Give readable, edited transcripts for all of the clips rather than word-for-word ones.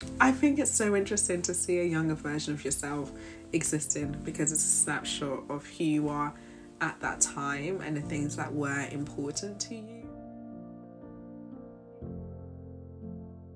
I think it's so interesting to see a younger version of yourself existing because it's a snapshot of who you are at that time and the things that were important to you.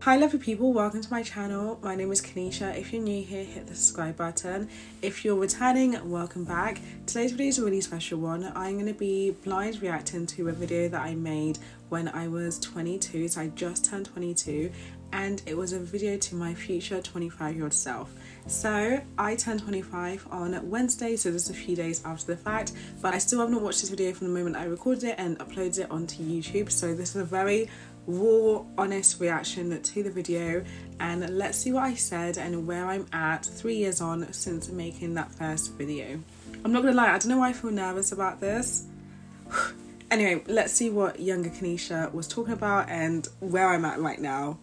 Hi lovely people, welcome to my channel. My name is Kanisha. If you're new here, hit the subscribe button. If you're returning, welcome back. Today's video is a really special one. I'm going to be blind reacting to a video that I made when I was 22, so I just turned 22, and it was a video to my future 25-year-old self. So I turned 25 on Wednesday, so this is a few days after the fact, but I still have not watched this video from the moment I recorded it and uploaded it onto YouTube, so this is a very raw, honest reaction to the video, and let's see what I said and where I'm at 3 years on since making that first video. I'm not gonna lie, I don't know why I feel nervous about this. Anyway, let's see what younger Kanisha was talking about and where I'm at right now.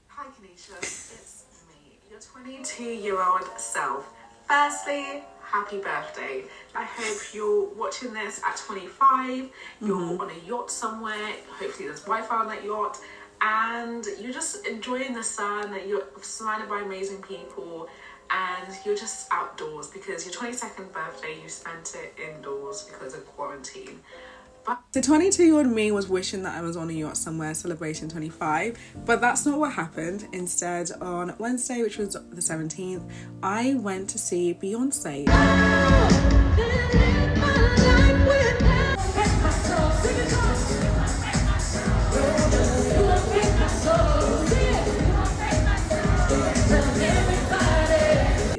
Hi Kanisha, it's me, your 22-year-old self. Firstly, happy birthday. I hope you're watching this at 25, you're on a yacht somewhere, hopefully there's Wi-Fi on that yacht, and you're just enjoying the sun, you're surrounded by amazing people, and you're just outdoors because your 22nd birthday, you spent it indoors because of quarantine. The 22-year-old me was wishing that I was on a yacht somewhere celebrating 25, but that's not what happened. Instead, on Wednesday, which was the 17th, I went to see Beyonce.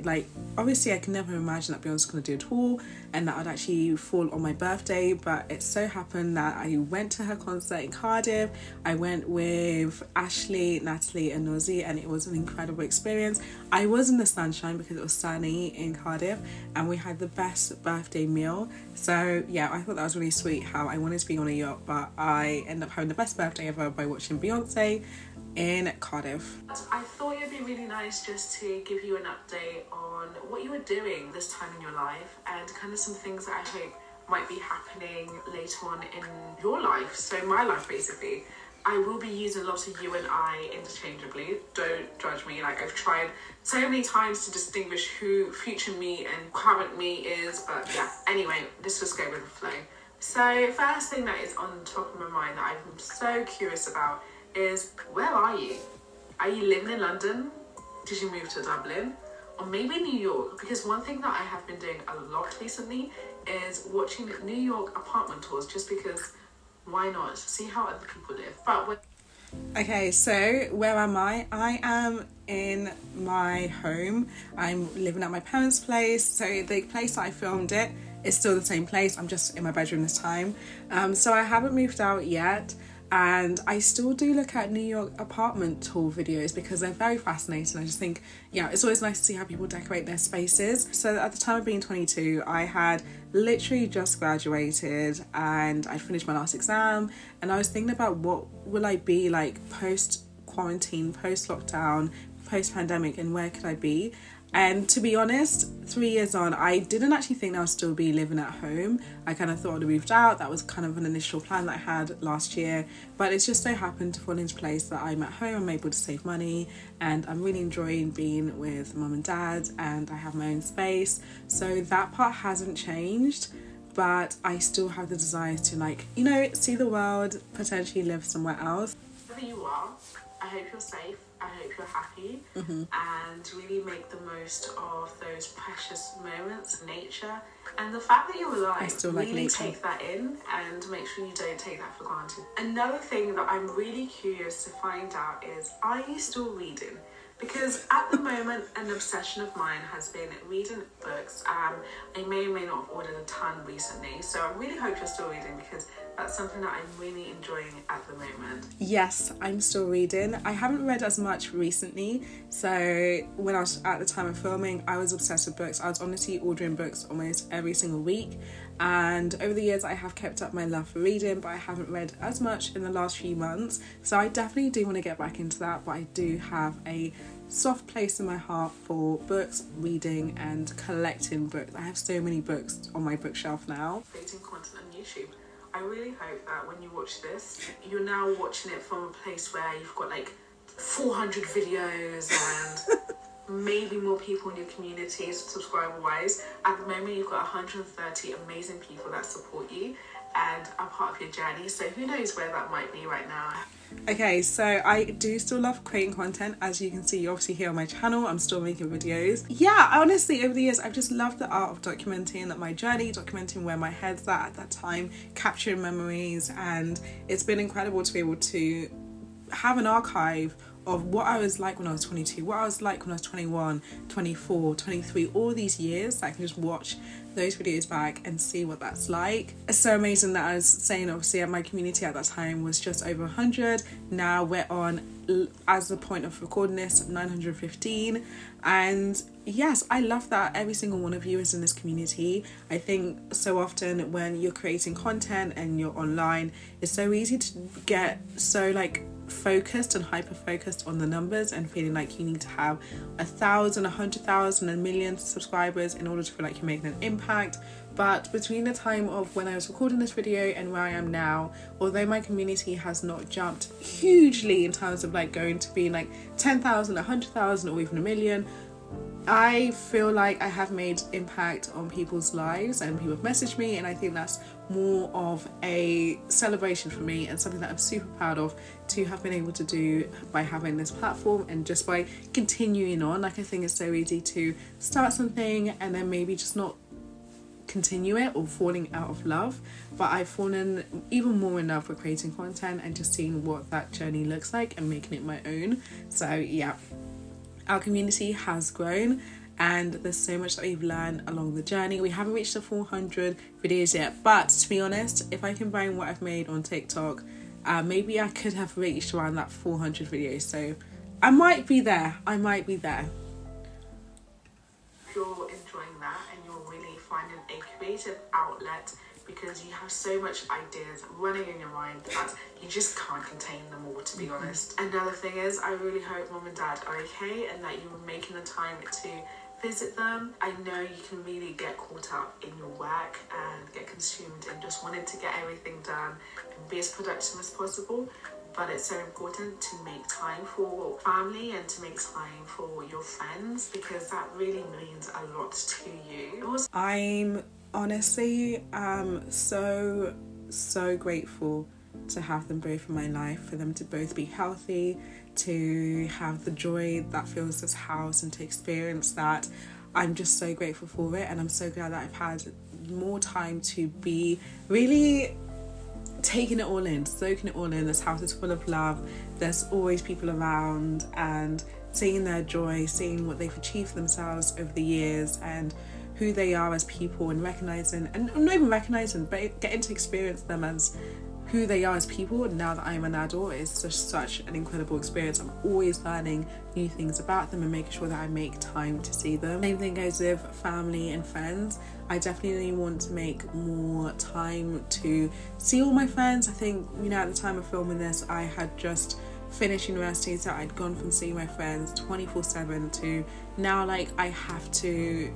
Like, obviously I can never imagine that Beyonce was going to do a tour and that would actually fall on my birthday, but it so happened that I went to her concert in Cardiff. I went with Ashley, Natalie and Nozi, and it was an incredible experience. I was in the sunshine because it was sunny in Cardiff, and we had the best birthday meal. So yeah, I thought that was really sweet how I wanted to be on a yacht, but I ended up having the best birthday ever by watching Beyonce in Cardiff. I thought it'd be really nice just to give you an update on what you were doing this time in your life and kind of some things that I hope might be happening later on in your life, so my life basically. I will be using a lot of you and I interchangeably, don't judge me, like I've tried so many times to distinguish who future me and current me is, but yeah, anyway, let's just go with the flow. So first thing that is on top of my mind that I'm so curious about is, where are you? Are you living in London? Did you move to Dublin? Or maybe New York? Because one thing that I have been doing a lot recently is watching New York apartment tours, just because why not? See how other people live. But okay, so where am I? I am in my home. I'm living at my parents' place. So the place that I filmed it is still the same place. I'm just in my bedroom this time. So I haven't moved out yet. And I still do look at New York apartment tour videos because they're very fascinating. I just think, yeah, it's always nice to see how people decorate their spaces. So at the time of being 22, I had literally just graduated and I finished my last exam, and I was thinking about what will I be like post-quarantine, post-lockdown, post-pandemic, and where could I be? And to be honest, 3 years on, I didn't actually think I would still be living at home. I kind of thought I'd moved out. That was kind of an initial plan that I had last year. But it's just so happened to fall into place that I'm at home, I'm able to save money, and I'm really enjoying being with mum and dad, and I have my own space. So that part hasn't changed, but I still have the desire to, like, you know, see the world, potentially live somewhere else. wherever you are, I hope you're safe. I hope you're happy, and really make the most of those precious moments in nature. And the fact that you're alive, I still like really nature. take that in and make sure you don't take that for granted. Another thing that I'm really curious to find out is, are you still reading? Because at the moment, an obsession of mine has been reading books. I may or may not have ordered a ton recently, so I really hope you're still reading, because that's something that I'm really enjoying at the moment. Yes, I'm still reading. I haven't read as much recently, so when I was at the time of filming, I was obsessed with books. I was honestly ordering books almost every single week, and over the years I have kept up my love for reading, but I haven't read as much in the last few months, so I definitely do want to get back into that. But I do have a soft place in my heart for books, reading and collecting books. I have so many books on my bookshelf now. Creating content on YouTube. I really hope that when you watch this, you're now watching it from a place where you've got like 400 videos and maybe more people in your community subscriber wise. At the moment, you've got 130 amazing people that support you and are part of your journey. So who knows where that might be right now. Okay, so I do still love creating content. As you can see, obviously here on my channel, I'm still making videos. Yeah, honestly, over the years, I've just loved the art of documenting my journey, documenting where my head's at that time, capturing memories, and it's been incredible to be able to have an archive of what I was like when I was 22, what I was like when I was 21, 24, 23, all these years. I can just watch those videos back and see what that's like. It's so amazing that I was saying, obviously, my community at that time was just over 100. Now we're on, as the point of recording this, 915. And yes, I love that every single one of you is in this community. I think so often when you're creating content and you're online, it's so easy to get so like focused and hyper focused on the numbers and feeling like you need to have 1,000, 100,000 and millions of subscribers in order to feel like you're making an impact. But between the time of when I was recording this video and where I am now, although my community has not jumped hugely in terms of like going to be like 10,000, 100,000 or even a million, I feel like I have made impact on people's lives and people have messaged me, and I think that's more of a celebration for me and something that I'm super proud of to have been able to do by having this platform and just by continuing on. Like, I think it's so easy to start something and then maybe just not continue it or falling out of love, but I've fallen even more in love with creating content and just seeing what that journey looks like and making it my own. So yeah, our community has grown and there's so much that we've learned along the journey. We haven't reached the 400 videos yet, but to be honest, if I combine what I've made on TikTok, maybe I could have reached around that 400 videos. So I might be there. If you're enjoying that and you're really finding a creative outlet because you have so much ideas running in your mind that you just can't contain them all, to be honest. Another thing is, I really hope mom and dad are okay and that you're making the time to visit them. I know you can really get caught up in your work and get consumed in just wanting to get everything done and be as productive as possible, but it's so important to make time for family and to make time for your friends because that really means a lot to you. I'm honestly so grateful to have them both in my life, for them to both be healthy, to have the joy that fills this house and to experience that. I'm just so grateful for it, and I'm so glad that I've had more time to be really taking it all in, soaking it all in. This house is full of love. There's always people around and seeing their joy, seeing what they've achieved for themselves over the years and who they are as people, and recognizing, and not even recognizing, but getting to experience them as who they are as people. Now that I'm an adult, it's just such an incredible experience. I'm always learning new things about them and making sure that I make time to see them. Same thing goes with family and friends. I definitely want to make more time to see all my friends. I think, you know, at the time of filming this, I had just finished university, so I'd gone from seeing my friends 24/7 to now, like, I have to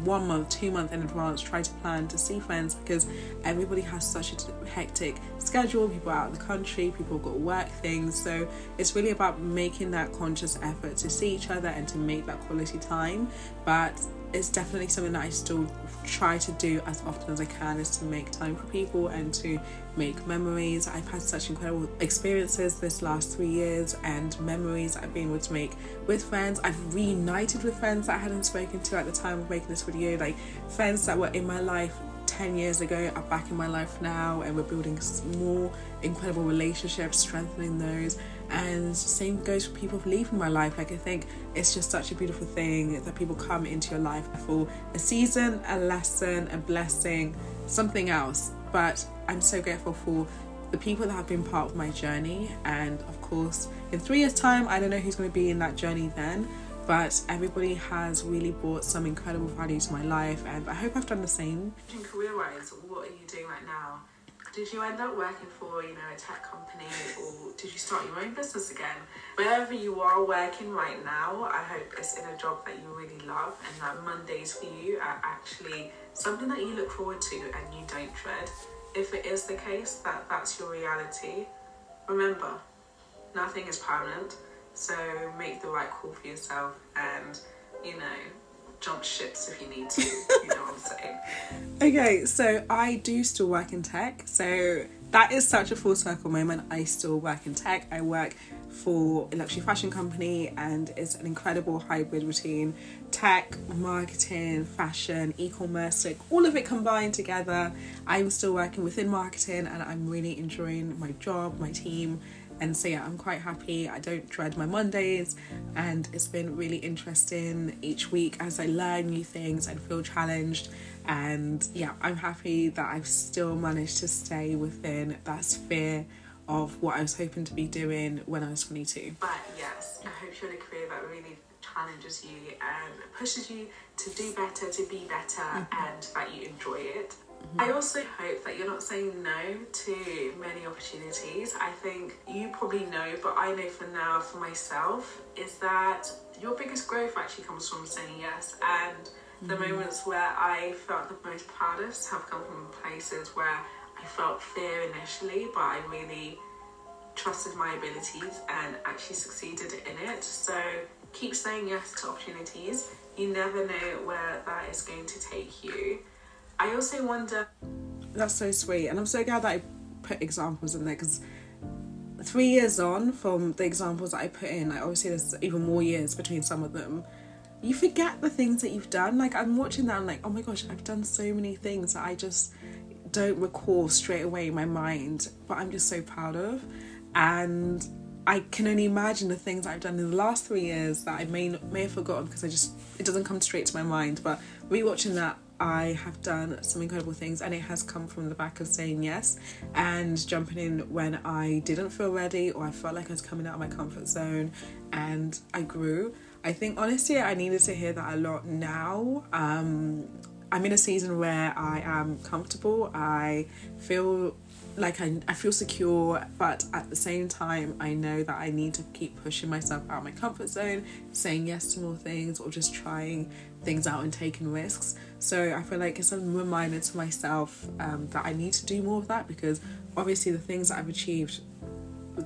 1 month, 2 months in advance try to plan to see friends because everybody has such a hectic schedule. People are out of the country, people have got work things, so it's really about making that conscious effort to see each other and to make that quality time. But it's definitely something that I still try to do as often as I can, is to make time for people and to make memories. I've had such incredible experiences this last 3 years and memories I've been able to make with friends. I've reunited with friends that I hadn't spoken to at the time of making this video, like friends that were in my life 10 years ago are back in my life now, and we're building more incredible relationships, strengthening those. And same goes for people leaving my life. Like, I think it's just such a beautiful thing that people come into your life for a season, a lesson, a blessing, something else. But I'm so grateful for the people that have been part of my journey, and of course in 3 years time I don't know who's going to be in that journey then, but everybody has really brought some incredible value to my life, and I hope I've done the same. Career-wise, what are you doing right now? Did you end up working for, you know, a tech company, or did you start your own business again? Wherever you are working right now, I hope it's in a job that you really love and that Mondays for you are actually something that you look forward to and you don't dread. if it is the case that that's your reality, remember, nothing is permanent. So make the right call for yourself and, you know, jump ships if you need to, you know what I'm saying? Okay, so I do still work in tech. So that is such a full circle moment. I still work in tech. I work for a luxury fashion company, and it's an incredible hybrid routine. Tech, marketing, fashion, e-commerce, like all of it combined together. I'm still working within marketing and I'm really enjoying my job, my team. And so yeah, I'm quite happy. I don't dread my Mondays, and it's been really interesting each week as I learn new things and feel challenged. And yeah, I'm happy that I've still managed to stay within that sphere of what I was hoping to be doing when I was 22. But yes, I hope you're in a career that really challenges you and pushes you to do better, to be better, and that you enjoy it. I also hope that you're not saying no to many opportunities. I think you probably know, but I know for now, for myself, is that your biggest growth actually comes from saying yes. And the moments where I felt the most proudest have come from places where I felt fear initially, but I really trusted my abilities and actually succeeded in it. So keep saying yes to opportunities. You never know where that is going to take you. I also wonder... That's so sweet, and I'm so glad that I put examples in there, because 3 years on from the examples that I put in, like obviously there's even more years between some of them, you forget the things that you've done. Like I'm watching that, I'm like, oh my gosh, I've done so many things that I just don't recall straight away in my mind, but I'm just so proud of. And I can only imagine the things that I've done in the last 3 years that I may have forgotten because it doesn't come straight to my mind. But rewatching that, I have done some incredible things, and it has come from the back of saying yes and jumping in when I didn't feel ready or I felt like I was coming out of my comfort zone, and I grew. I think honestly I needed to hear that a lot now. I'm in a season where I am comfortable. I feel like I feel secure, but at the same time I know that I need to keep pushing myself out of my comfort zone, saying yes to more things, or just trying things out and taking risks. So I feel like it's a reminder to myself that I need to do more of that, because obviously the things that I've achieved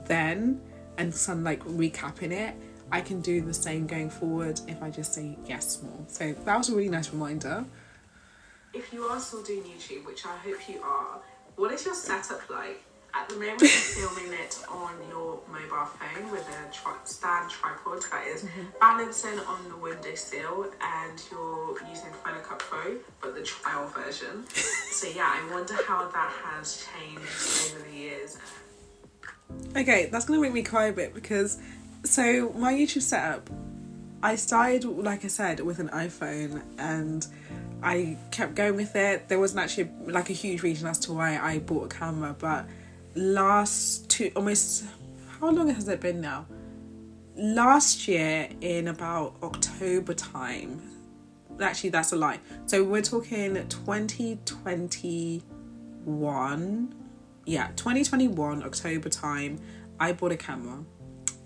then, and some like recapping it, I can do the same going forward if I just say yes more. So that was a really nice reminder. If you are still doing YouTube, which I hope you are, what is your setup like? At the moment, you're filming it on your mobile phone with a stand tripod that is balancing on the windowsill, and you're using Final Cut Pro, but the trial version. So yeah, I wonder how that has changed over the years. Okay, that's going to make me cry a bit, because so my YouTube setup, I started, like I said, with an iPhone, and I kept going with it. There wasn't actually like a huge reason as to why I bought a camera, but how long has it been now? Last year in about October time, actually that's a lie. So we're talking 2021 October time, I bought a camera,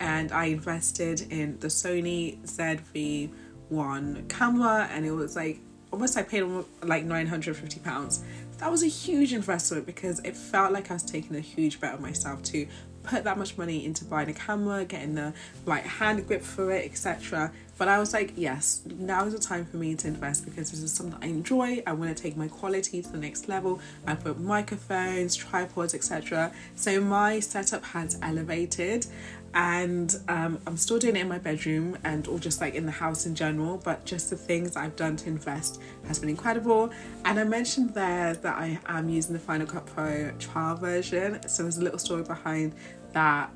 and I invested in the Sony ZV-1 camera, and it was like almost I paid like £950. That was a huge investment, because it felt like I was taking a huge bet on myself to put that much money into buying a camera, getting the right hand grip for it, etc. But I was like, yes, now is the time for me to invest, because this is something I enjoy. I want to take my quality to the next level. I put microphones, tripods, etc. So my setup has elevated, and I'm still doing it in my bedroom and or just like in the house in general, but just the things I've done to invest has been incredible. And I mentioned there that I am using the Final Cut Pro trial version, so there's a little story behind that.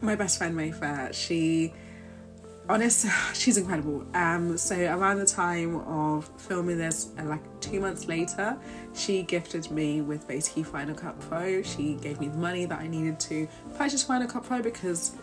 My best friend Mayfair, she's incredible. So around the time of filming this, like 2 months later, she gifted me with basically Final Cut Pro. She gave me the money that I needed to purchase Final Cut Pro, because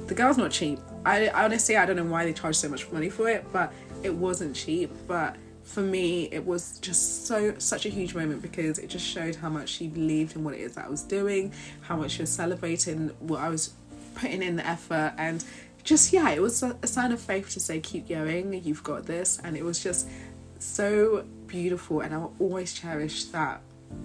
the girl's not cheap. I honestly, I don't know why they charge so much money for it, but it wasn't cheap. But for me, it was just such a huge moment, because it just showed how much she believed in what it is that I was doing, how much she was celebrating what I was putting in the effort, and just, yeah, it was a sign of faith to say, keep going, you've got this. And it was just so beautiful, and I'll always cherish that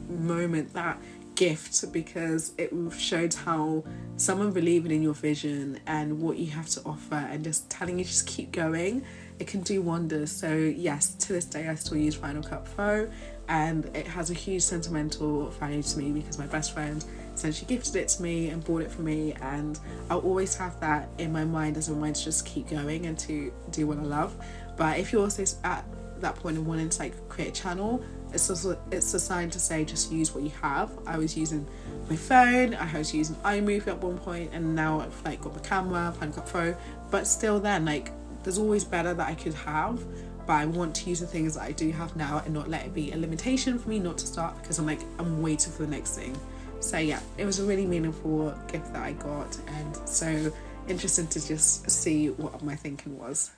moment, that gift, because it showed how someone believing in your vision and what you have to offer and just telling you just keep going, it can do wonders. So yes, to this day I still use Final Cut Pro, and it has a huge sentimental value to me because my best friend essentially gifted it to me and bought it for me, and I'll always have that in my mind as a reminder to just keep going and to do what I love. But if you're also at that point of wanting to like create a channel, it's a sign to say just use what you have. I was using my phone, I was using iMovie at one point, and now I've like got the camera, Final Cut Pro, but still then like there's always better that I could have, but I want to use the things that I do have now and not let it be a limitation for me not to start, because I'm waiting for the next thing. So yeah, it was a really meaningful gift that I got, and so interesting to just see what my thinking was.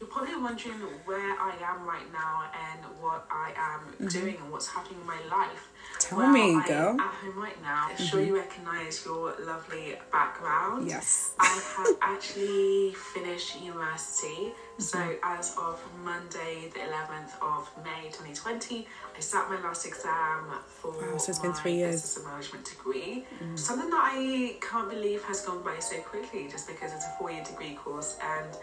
You're probably wondering where I am right now and what I am doing and what's happening in my life. Tell me, girl. I'm at home right now. I'm sure you recognise your lovely background. Yes. I have actually finished university. So as of Monday, the 11th of May 2020, I sat my last exam for so it's been my 3 years. business and management degree. Something that I can't believe has gone by so quickly, just because it's a 4-year degree course, and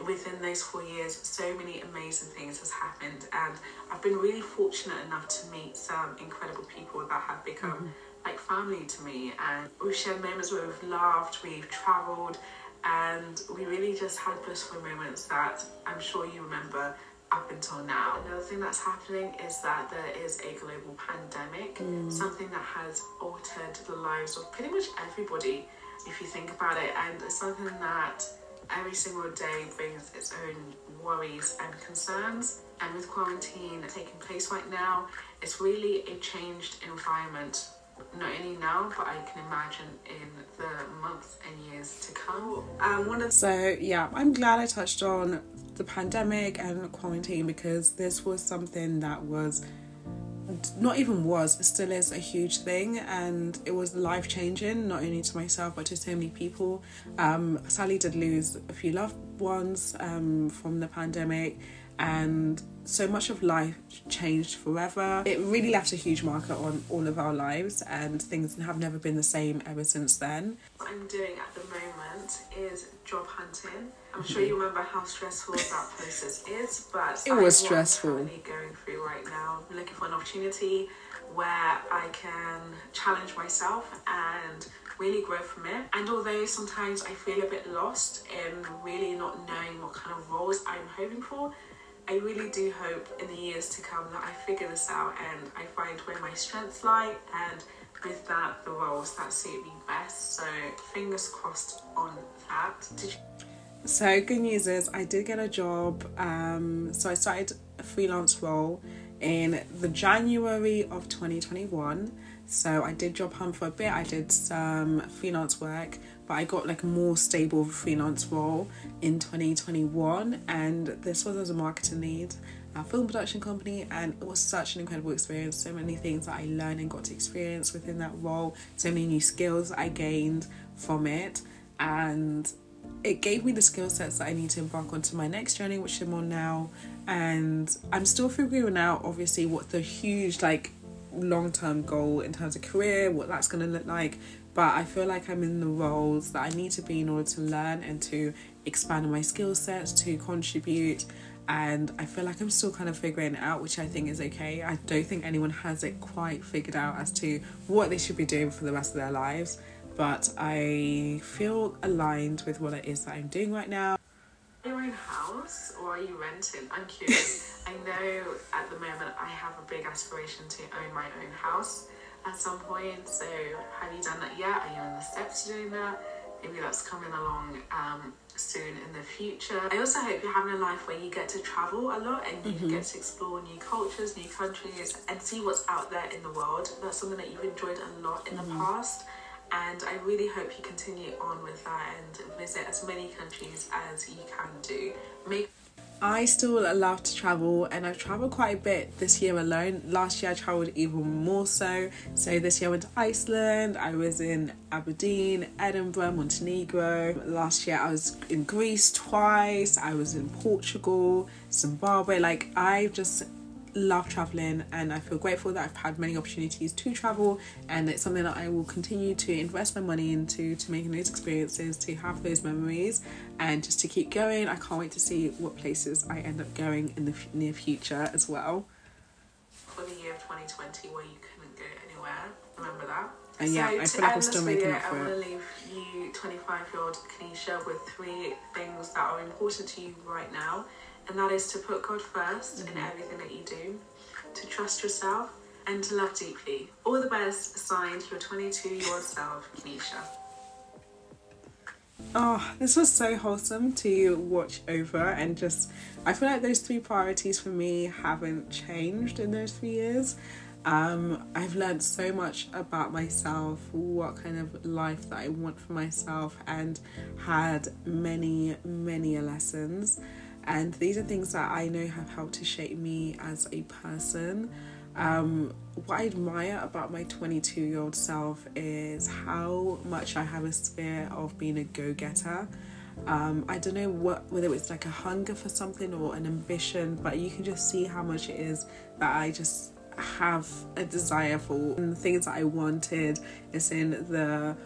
within those 4 years so many amazing things has happened, and I've been really fortunate enough to meet some incredible people that have become like family to me, and we've shared moments where we've laughed, we've travelled, and we really just had blissful moments that I'm sure you remember up until now. Another thing that's happening is that there is a global pandemic, something that has altered the lives of pretty much everybody if you think about it, and it's something that every single day brings its own worries and concerns. And with quarantine taking place right now, it's really a changed environment, not only now, but I can imagine in the months and years to come. So yeah, I'm glad I touched on the pandemic and quarantine, because this was something that was it still is a huge thing, and it was life-changing, not only to myself but to so many people. Sally did lose a few loved ones from the pandemic, and so much of life changed forever. It really left a huge marker on all of our lives, and things have never been the same ever since then. What I'm doing at the moment is job hunting. I'm sure you remember how stressful that process is, but it was stressful. I'm currently going through right now. I'm looking for an opportunity where I can challenge myself and really grow from it. And although sometimes I feel a bit lost in really not knowing what kind of roles I'm hoping for, I really do hope in the years to come that I figure this out and I find where my strengths lie, and with that, the roles that suit me best. So fingers crossed on that. So good news is I did get a job. So I started a freelance role in the January of 2021. So I did job hunt for a bit. I did some freelance work, but I got like a more stable freelance role in 2021, and this was as a marketing lead at a film production company, and it was such an incredible experience. So many things that I learned and got to experience within that role, so many new skills I gained from it, and it gave me the skill sets that I need to embark onto my next journey, which I'm on now. And I'm still figuring out obviously what the huge like long-term goal in terms of career, what that's going to look like, but I feel like I'm in the roles that I need to be in order to learn and to expand on my skill sets, to contribute, and I feel like I'm still kind of figuring it out, which I think is okay. I don't think anyone has it quite figured out as to what they should be doing for the rest of their lives, but I feel aligned with what it is that I'm doing right now. Your own house, or are you renting? I'm curious. I know at the moment I have a big aspiration to own my own house at some point, so have you done that yet? Are you on the steps to doing that? Maybe that's coming along soon in the future. I also hope you're having a life where you get to travel a lot and you get to explore new cultures, new countries, and see what's out there in the world. That's something that you've enjoyed a lot in the past, and I really hope you continue on with that and visit as many countries as you can do. I still love to travel, and I've travelled quite a bit this year alone. Last year I travelled even more so this year I went to Iceland, I was in Aberdeen, Edinburgh, Montenegro. Last year I was in Greece twice, I was in Portugal, Zimbabwe. Like, I've just love traveling, and I feel grateful that I've had many opportunities to travel, and it's something that I will continue to invest my money into, to making those experiences, to have those memories, and just to keep going. I can't wait to see what places I end up going in the near future as well. For the year of 2020 where you couldn't go anywhere, remember that. And yeah, I feel like I'm still making up for it. I want to leave you, 25-year-old Kanisha, with 3 things that are important to you right now. And that is to put God first in everything that you do, to trust yourself, and to love deeply. All the best, signed, your 22-year-old self, Kanisha. Oh, this was so wholesome to watch over, and just, I feel like those 3 priorities for me haven't changed in those 3 years. I've learned so much about myself, what kind of life that I want for myself, and had many lessons. And these are things that I know have helped to shape me as a person. What I admire about my 22-year-old self is how much I have a spirit of being a go-getter. I don't know whether it's like a hunger for something or an ambition, but you can just see how much it is that I just have a desire for. And the things that I wanted is in the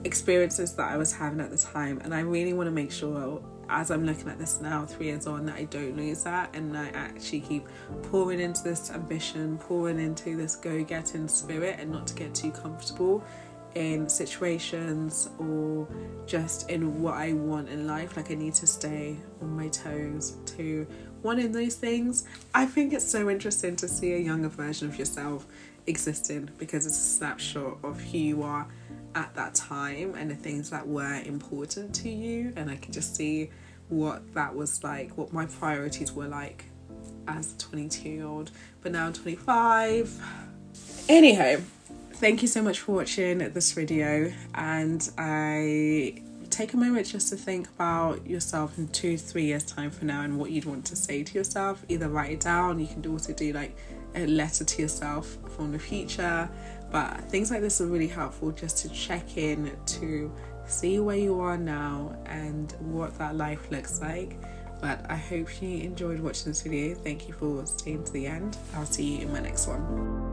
experiences that I was having at the time, and I really want to make sure, as I'm looking at this now 3 years on, that I don't lose that, and I actually keep pouring into this ambition, pouring into this go-getting spirit, and not to get too comfortable in situations or just in what I want in life. Like, I need to stay on my toes to wanting those things. I think it's so interesting to see a younger version of yourself existing, because it's a snapshot of who you are at that time and the things that were important to you, and I can just see what that was like, what my priorities were like as a 22-year-old, but now I'm 25. Anyhow, thank you so much for watching this video, and I take a moment just to think about yourself in 2-3 years time from now, and what you'd want to say to yourself. Either write it down, you can also do like a letter to yourself from the future, but things like this are really helpful just to check in, to see where you are now and what that life looks like. But I hope you enjoyed watching this video. Thank you for staying to the end. I'll see you in my next one.